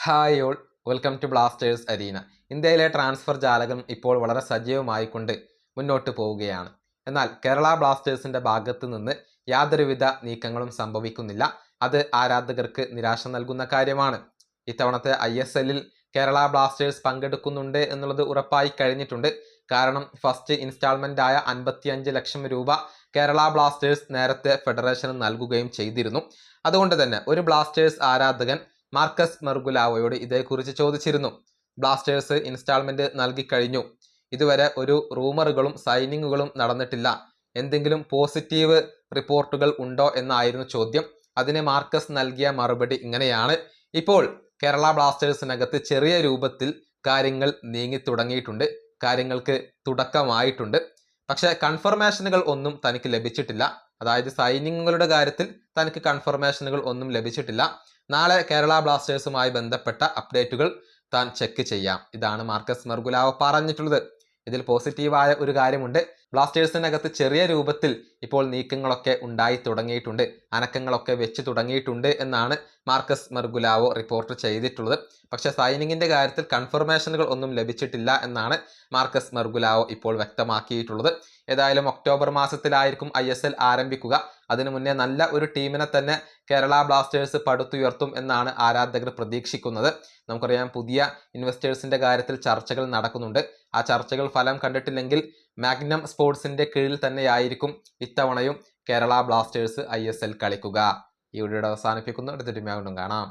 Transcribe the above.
Hi all, welcome to Blasters arena. ഇന്ത്യയിലെ transfer ജാലകം ഇപ്പോൾ വളരെ സജീവമായിക്കൊണ്ട് മുന്നോട്ട് പോവുകയാണ്. എന്നാൽ കേരള ബ്ലാസ്റ്റേഴ്സിന്റെ ഭാഗത്ത് നിന്ന് യാതൊരുവിധ നീക്കങ്ങളും സംഭവിക്കുന്നില്ല. അത് ആരാധകർക്ക് നിരാശ നൽകുന്ന കാര്യമാണ്. ഇത്തവണത്തെ ISLൽ കേരള ബ്ലാസ്റ്റേഴ്സ് പങ്കെടുക്കുന്നുണ്ട് എന്നുള്ളത് ഉറപ്പായി കഴിഞ്ഞിട്ടുണ്ട്. കാരണം ഫസ്റ്റ് ഇൻസ്റ്റാൾമെന്റ് ആയ 55 ലക്ഷം രൂപ കേരള ബ്ലാസ്റ്റേഴ്സ് നേരത്തെ ഫെഡറേഷന് നൽകുകയും ചെയ്തിരുന്നു. അതുകൊണ്ട് തന്നെ ഒരു ബ്ലാസ്റ്റേഴ്സ് ആരാധകൻ മാർക്കസ് മെർഗുലാവോയോട് ഇതേക്കുറിച്ച് ചോദിച്ചിരുന്നു. ബ്ലാസ്റ്റേഴ്സ് ഇൻസ്റ്റാൾമെന്റ് നൽകിക്കഴിഞ്ഞു, ഇതുവരെ ഒരു റൂമറുകളും സൈനിങ്ങുകളും നടന്നിട്ടില്ല, എന്തെങ്കിലും പോസിറ്റീവ് റിപ്പോർട്ടുകൾ ഉണ്ടോ എന്നായിരുന്നു ചോദ്യം. അതിന് മാർക്കസ് നൽകിയ മറുപടി ഇങ്ങനെയാണ്: ഇപ്പോൾ കേരള ബ്ലാസ്റ്റേഴ്സിനകത്ത് ചെറിയ രൂപത്തിൽ കാര്യങ്ങൾ നീങ്ങി തുടങ്ങിയിട്ടുണ്ട്, കാര്യങ്ങൾക്ക് തുടക്കമായിട്ടുണ്ട്. പക്ഷെ കൺഫർമേഷനുകൾ ഒന്നും തനിക്ക് ലഭിച്ചിട്ടില്ല. അതായത് സൈനിങ്ങുകളുടെ കാര്യത്തിൽ തനിക്ക് കൺഫർമേഷനുകൾ ഒന്നും ലഭിച്ചിട്ടില്ല. നാളെ കേരള ബ്ലാസ്റ്റേഴ്സുമായി ബന്ധപ്പെട്ട അപ്ഡേറ്റുകൾ താൻ ചെക്ക് ചെയ്യാം. ഇതാണ് മാർക്കസ് മെർഗുലാവോ പറഞ്ഞിട്ടുള്ളത്. ഇതിൽ പോസിറ്റീവായ ഒരു കാര്യമുണ്ട്. ബ്ലാസ്റ്റേഴ്സിനകത്ത് ചെറിയ രൂപത്തിൽ ഇപ്പോൾ നീക്കങ്ങളൊക്കെ ഉണ്ടായി തുടങ്ങിയിട്ടുണ്ട്, അനക്കങ്ങളൊക്കെ വെച്ച് തുടങ്ങിയിട്ടുണ്ട് എന്നാണ് മാർക്കസ് മെർഗുലാവോ റിപ്പോർട്ട് ചെയ്തിട്ടുള്ളത്. പക്ഷെ സൈനിങ്ങിന്റെ കാര്യത്തിൽ കൺഫർമേഷനുകൾ ഒന്നും ലഭിച്ചിട്ടില്ല എന്നാണ് മാർക്കസ് മെർഗുലാവോ ഇപ്പോൾ വ്യക്തമാക്കിയിട്ടുള്ളത്. ഏതായാലും ഒക്ടോബർ മാസത്തിലായിരിക്കും ISL ആരംഭിക്കുക. അതിനു മുന്നേ നല്ല ഒരു ടീമിനെ തന്നെ കേരള ബ്ലാസ്റ്റേഴ്സ് പടുത്തുയർത്തും എന്നാണ് ആരാധകർ പ്രതീക്ഷിക്കുന്നത്. നമുക്കറിയാം, പുതിയ ഇൻവെസ്റ്റേഴ്സിന്റെ കാര്യത്തിൽ ചർച്ചകൾ നടക്കുന്നുണ്ട്. ആ ചർച്ചകൾ ഫലം കണ്ടിട്ടില്ലെങ്കിൽ മാഗ്നം സ്പോർട്സിന്റെ കീഴിൽ തന്നെയായിരിക്കും ഇത്തവണയും കേരള ബ്ലാസ്റ്റേഴ്സ് ISL കളിക്കുക. ഈ വീഡിയോ അവസാനിപ്പിക്കുന്നു. അടുത്തൊരു വീണ്ടും കാണാം.